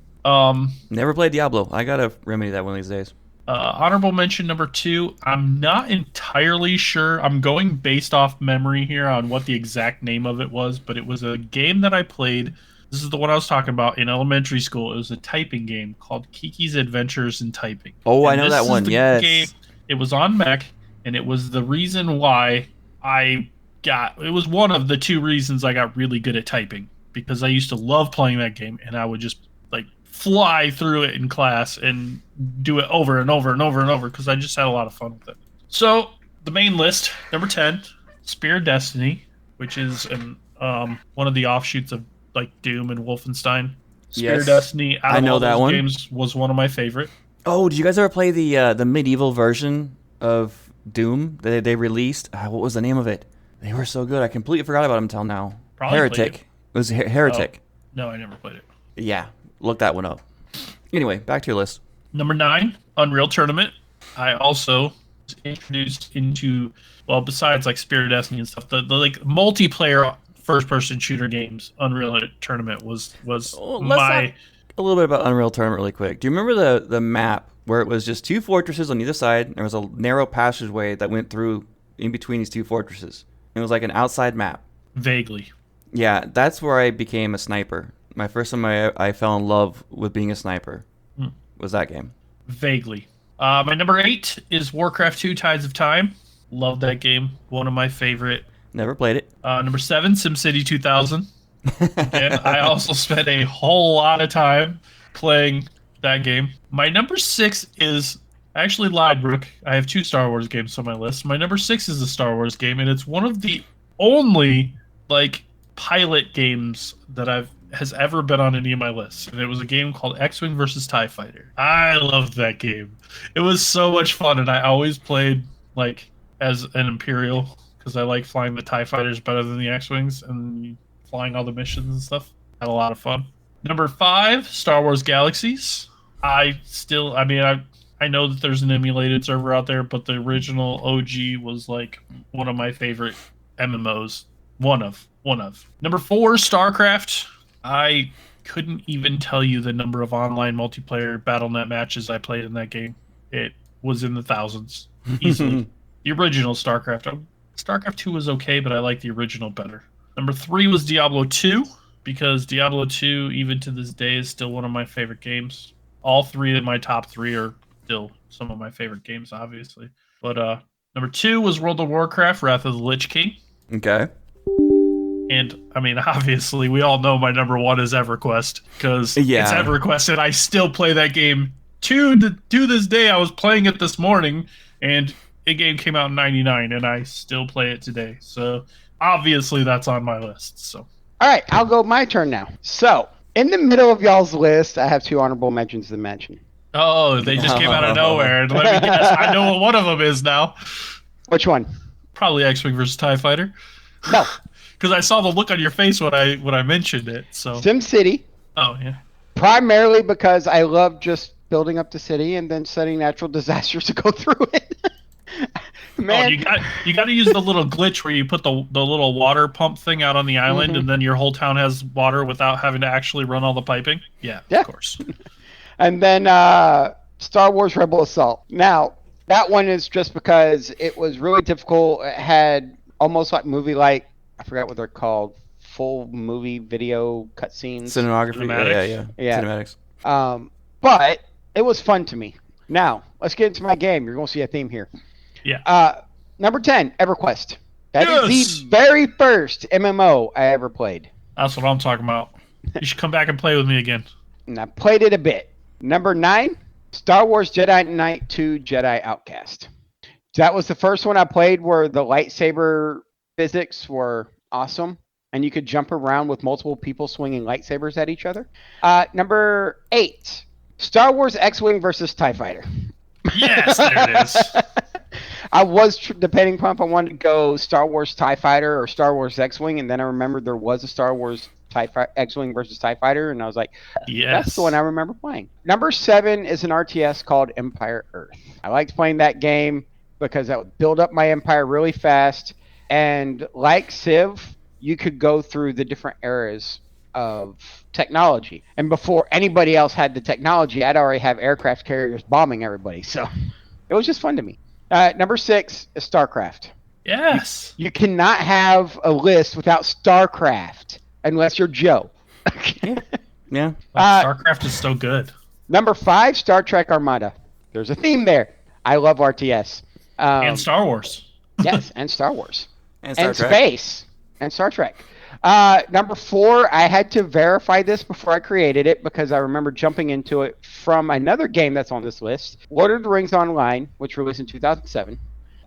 Never played Diablo. I gotta remedy that one of these days. Honorable mention number 2. I'm not entirely sure. I'm going based off memory here on what the exact name of it was, but it was a game that I played. This is the one I was talking about in elementary school. It was a typing game called Kiki's Adventures in Typing. Oh, And I know this that is one. the Yes. game- It was on Mech, and it was the reason why it was one of the 2 reasons I got really good at typing, because I used to love playing that game, and I would just like fly through it in class and do it over and over and over and over because I just had a lot of fun with it. So the main list, number 10, Spear of Destiny, which is one of the offshoots of like Doom and Wolfenstein. Spear Yes. of Destiny out I of know all that those one. games was one of my favorite. Oh, did you guys ever play the medieval version of Doom that they released? What was the name of it? They were so good. I completely forgot about them until now. Probably Heretic. played It was Heretic. No, I never played it. Yeah, look that one up. Anyway, back to your list. Number 9, Unreal Tournament. I also was introduced into, well, besides like Spirit of Destiny and stuff, the like multiplayer first-person shooter games. Unreal Tournament was Let's my. talk a little bit about Unreal Tournament really quick. Do you remember the map where it was just 2 fortresses on either side? And there was a narrow passageway that went through in between these 2 fortresses. It was like an outside map. Vaguely. Yeah, that's where I became a sniper. My first time I fell in love with being a sniper was that game. Vaguely. My number 8 is Warcraft 2 Tides of Time. Love that game. One of my favorite. Never played it. Number 7, SimCity 2000. And I also spent a whole lot of time playing that game. My number 6 is... I actually lied, Brooke. I have 2 Star Wars games on my list. My number 6 is a Star Wars game, and it's one of the only, like, pilot games that has ever been on any of my lists. And it was a game called X-Wing vs. TIE Fighter. I loved that game. It was so much fun, and I always played, like, as an Imperial, because I like flying the TIE Fighters better than the X-Wings, and flying all the missions and stuff. Had a lot of fun. Number 5, Star Wars Galaxies. I know that there's an emulated server out there, but the original OG was like one of my favorite MMOs. One of. Number 4, StarCraft. I couldn't even tell you the number of online multiplayer BattleNet matches I played in that game. It was in the thousands, easily. The original StarCraft. StarCraft 2 was okay, but I like the original better. Number 3 was Diablo 2, because Diablo 2, even to this day, is still one of my favorite games. All 3 of my top 3 are still some of my favorite games, obviously. But number 2 was World of Warcraft, Wrath of the Lich King. Okay. And, I mean, obviously, we all know my number 1 is EverQuest, because it's EverQuest, and I still play that game. To this day, I was playing it this morning, and the game came out in 99, and I still play it today. So, obviously, that's on my list. So, All right, I'll go my turn now. So, in the middle of y'all's list, I have 2 honorable mentions to mention. oh, they just came out of nowhere. And let me guess, I know what one of them is now. Which one? Probably X-Wing versus TIE Fighter. No. Because I saw the look on your face when I mentioned it. So. SimCity. Oh yeah. Primarily because I love just building up the city and then setting natural disasters to go through it. Man. Oh, you got to use the little glitch where you put the little water pump thing out on the island, and then your whole town has water without having to actually run all the piping. Yeah. Of course. And then Star Wars Rebel Assault. Now, that one is just because it was really difficult. It had almost like movie-like, I forgot what they're called, full movie video cutscenes. Cinematography. Cinematics. Yeah. Cinematics. But it was fun to me. Now, let's get into my game. You're going to see a theme here. Yeah. Number 10, EverQuest. That is Yes! the very first MMO I ever played. That's what I'm talking about. You should come back and play with me again. And I played it a bit. Number 9, Star Wars Jedi Knight 2 Jedi Outcast. That was the first one I played where the lightsaber physics were awesome. And you could jump around with multiple people swinging lightsabers at each other. Number 8, Star Wars X-Wing versus TIE Fighter. Yes, there it is. I was debating if I wanted to go Star Wars TIE Fighter or Star Wars X-Wing, and then I remembered there was a Star Wars X-Wing versus TIE Fighter, and I was like, Yes. that's the one I remember playing. Number 7 is an RTS called Empire Earth. I liked playing that game because that would build up my empire really fast, and like Civ, you could go through the different eras of technology. And before anybody else had the technology, I'd already have aircraft carriers bombing everybody, so it was just fun to me. Number 6 is StarCraft. Yes. You cannot have a list without StarCraft unless you're Joe. Yeah. StarCraft is so good. Number 5, Star Trek Armada. There's a theme there. I love RTS. And Star Wars. Yes, and Star Wars. And Star Trek. Space. And Star Trek. Number 4, I had to verify this before I created it because I remember jumping into it from another game that's on this list, Lord of the Rings Online, which released in 2007.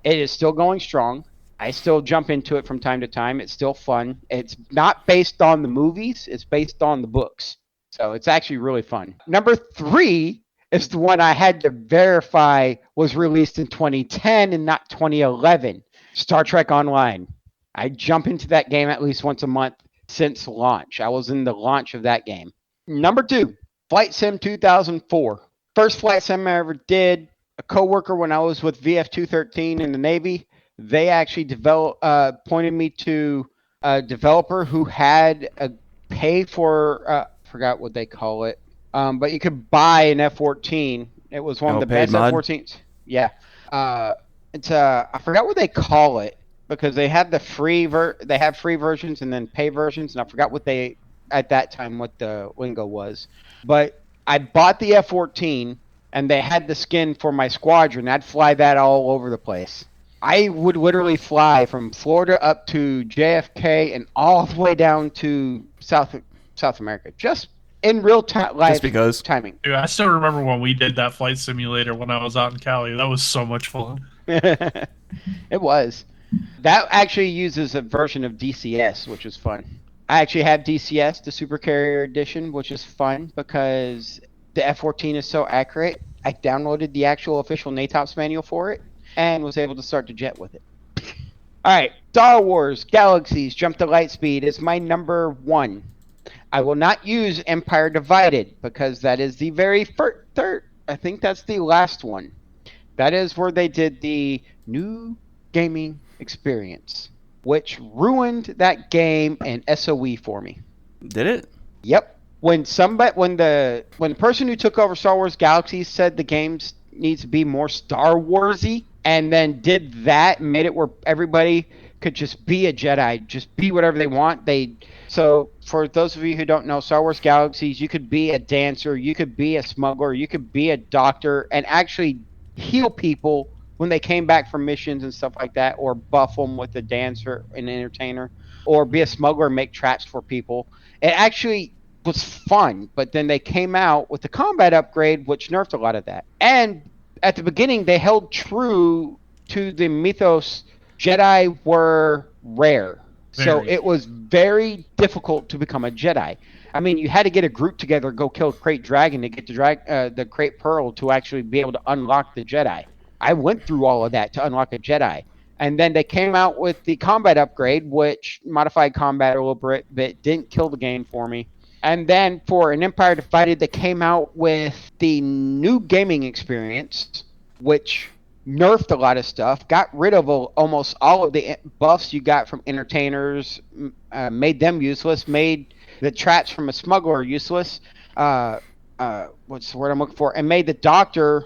It is still going strong. I still jump into it from time to time. It's still fun. It's not based on the movies. It's based on the books. So it's actually really fun. Number 3 is the one I had to verify was released in 2010 and not 2011. Star Trek Online. I jump into that game at least once a month since launch. I was in the launch of that game. Number 2, Flight Sim 2004. First flight sim I ever did. A coworker when I was with VF-213 in the Navy, they actually pointed me to a developer who had a pay for, forgot what they call it, but you could buy an F-14. It was one of the best F-14s. Yeah. I forgot what they call it because they had the free versions and then pay versions, and I forgot what the lingo was. But I bought the F-14, and they had the skin for my squadron. I'd fly that all over the place. I would literally fly from Florida up to JFK and all the way down to South America, just in real time, live timing. Dude, I still remember when we did that flight simulator when I was out in Cali. That was so much fun. It was. That actually uses a version of DCS, which is fun. I actually have DCS, the Super Carrier Edition, which is fun because the F-14 is so accurate. I downloaded the actual official NATOPS manual for it and was able to start the jet with it. All right, Star Wars Galaxies Jump to Lightspeed is my number 1. I will not use Empire Divided because that is the very third. I think that's the last one. That is where they did the new gaming experience, which ruined that game and SOE for me. Did it? Yep. When the person who took over Star Wars Galaxies said the games needs to be more Star Warsy, and then did that and made it where everybody could just be a Jedi, just be whatever they want. So for those of you who don't know, Star Wars Galaxies, you could be a dancer, you could be a smuggler, you could be a doctor, and actually heal people when they came back from missions and stuff like that, or buff them with a dancer, an entertainer, or be a smuggler and make traps for people. It actually was fun, but then they came out with the combat upgrade, which nerfed a lot of that. And at the beginning, they held true to the mythos. Jedi were rare. So it was very difficult to become a Jedi. I mean, you had to get a group together, go kill a Krayt Dragon to get the Krayt Pearl to actually be able to unlock the Jedi. I went through all of that to unlock a Jedi. And then they came out with the combat upgrade, which modified combat a little bit, didn't kill the game for me. And then for an Empire Divided, they came out with the new gaming experience, which nerfed a lot of stuff, got rid of almost all of the buffs you got from entertainers, made them useless, made the traps from a smuggler useless, what's the word I'm looking for, and made the doctor,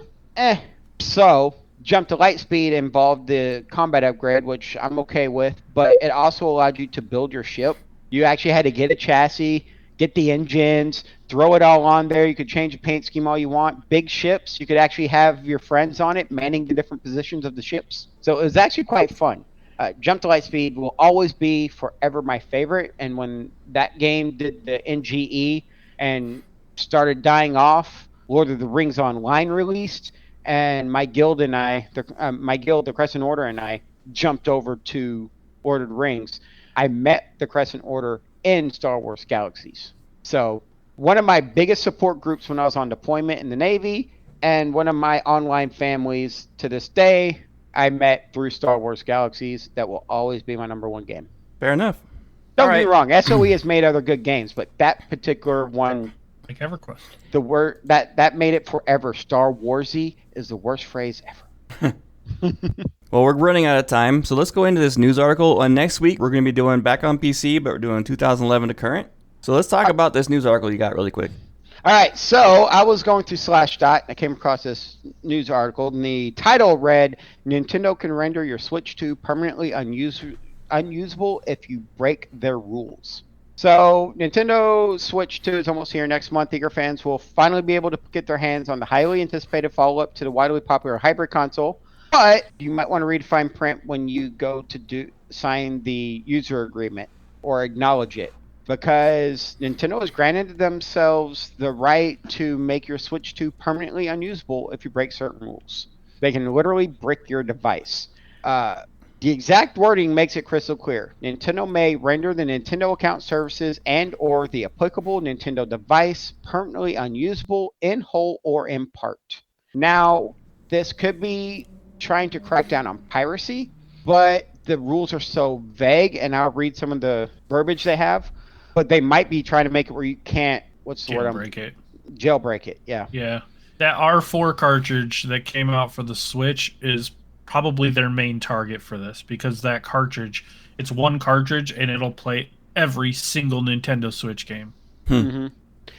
So, Jump to Lightspeed involved the combat upgrade, which I'm okay with, but it also allowed you to build your ship. You actually had to get a chassis, get the engines, throw it all on there. You could change the paint scheme all you want. Big ships, you could actually have your friends on it, manning the different positions of the ships. So it was actually quite fun. Jump to Lightspeed will always be forever my favorite. And when that game did the NGE and started dying off, Lord of the Rings Online released, and my guild, the Crescent Order, and I jumped over to Lord of the Rings. I met the Crescent Order in Star Wars Galaxies. So one of my biggest support groups when I was on deployment in the Navy, and one of my online families to this day I met through Star Wars Galaxies. That will always be my number one game. Fair enough. Don't get me wrong, SOE has made other good games, but that particular one, Like EverQuest. the word that made it forever. Star Warsy is the worst phrase ever. Well, we're running out of time, so let's go into this news article. Next week, we're going to be doing back on PC, but we're doing 2011 to current. So let's talk about this news article you got really quick. All right, so I was going through Slashdot, and I came across this news article, and the title read, Nintendo can render your Switch 2 permanently unusable if you break their rules. So Nintendo Switch 2 is almost here next month. Eager fans will finally be able to get their hands on the highly anticipated follow-up to the widely popular hybrid console. But you might want to read fine print when you go to sign the user agreement or acknowledge it, because Nintendo has granted themselves the right to make your Switch 2 permanently unusable if you break certain rules. They can literally brick your device. The exact wording makes it crystal clear. Nintendo may render the Nintendo account services and or the applicable Nintendo device permanently unusable in whole or in part. Now, this could be trying to crack down on piracy, but the rules are so vague, and I'll read some of the verbiage they have, but they might be trying to make it where you can't, what's the word? Jailbreak it. Jailbreak it, yeah. Yeah. That R4 cartridge that came out for the Switch is probably their main target for this, because that cartridge, it's one cartridge and it'll play every single Nintendo Switch game. Mm-hmm.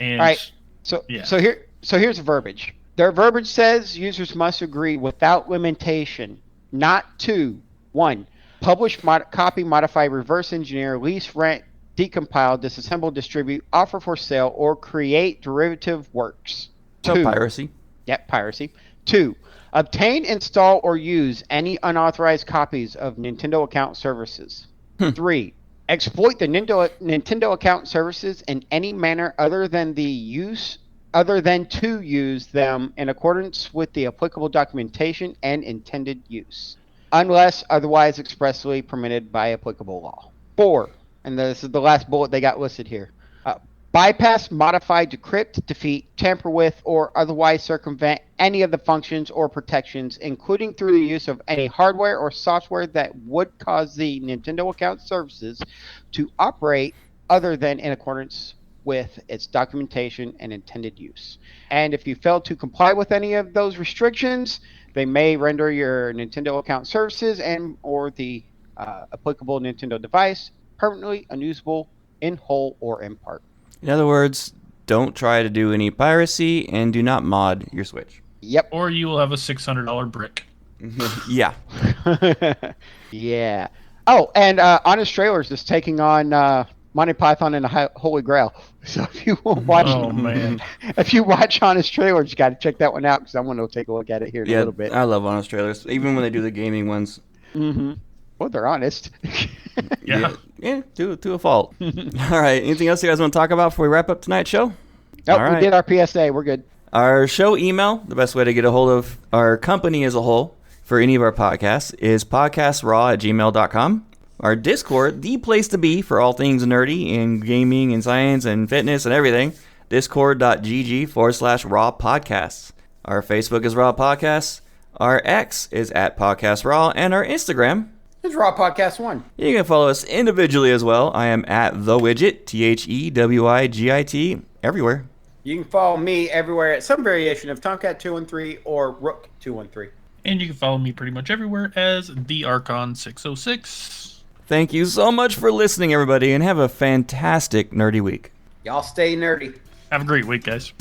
And all right, so here's the verbiage. Their verbiage says users must agree without limitation not to 1. Publish, copy, modify, reverse engineer, lease, rent, decompile, disassemble, distribute, offer for sale, or create derivative works. So 2. piracy. Yep, piracy. 2. Obtain, install, or use any unauthorized copies of Nintendo account services. 3. Exploit the Nintendo account services in any manner other than to use them in accordance with the applicable documentation and intended use, unless otherwise expressly permitted by applicable law. 4, and this is the last bullet they got listed here. Bypass, modify, decrypt, defeat, tamper with, or otherwise circumvent any of the functions or protections, including through the use of any hardware or software that would cause the Nintendo account services to operate other than in accordance with its documentation and intended use. And if you fail to comply with any of those restrictions, they may render your Nintendo account services and or the applicable Nintendo device permanently unusable in whole or in part. In other words, don't try to do any piracy and do not mod your Switch. Yep. Or you will have a $600 brick. Yeah. Yeah. Oh, and Honest Trailers is taking on Monty Python and the Holy Grail. So if you watch, if you watch Honest Trailers, you got to check that one out, because I'm going to take a look at it here in a little bit. I love Honest Trailers, even when they do the gaming ones. Mm-hmm. Well, they're honest. Yeah, to a fault. All right, anything else you guys want to talk about before we wrap up tonight's show? Nope, we did our PSA. We're good. Our show email, the best way to get a hold of our company as a whole for any of our podcasts, is podcastraw@gmail.com. Our Discord, the place to be for all things nerdy in gaming and science and fitness and everything, discord.gg/raw podcasts. Our Facebook is Raw Podcasts. Our X is @podcastraw, and our Instagram It's Raw Podcast 1. You can follow us individually as well. I am @thewidget, THEWIGIT, everywhere. You can follow me everywhere at some variation of Tomcat213 or Rook213. And you can follow me pretty much everywhere as the Archon606. Thank you so much for listening, everybody, and have a fantastic nerdy week. Y'all stay nerdy. Have a great week, guys.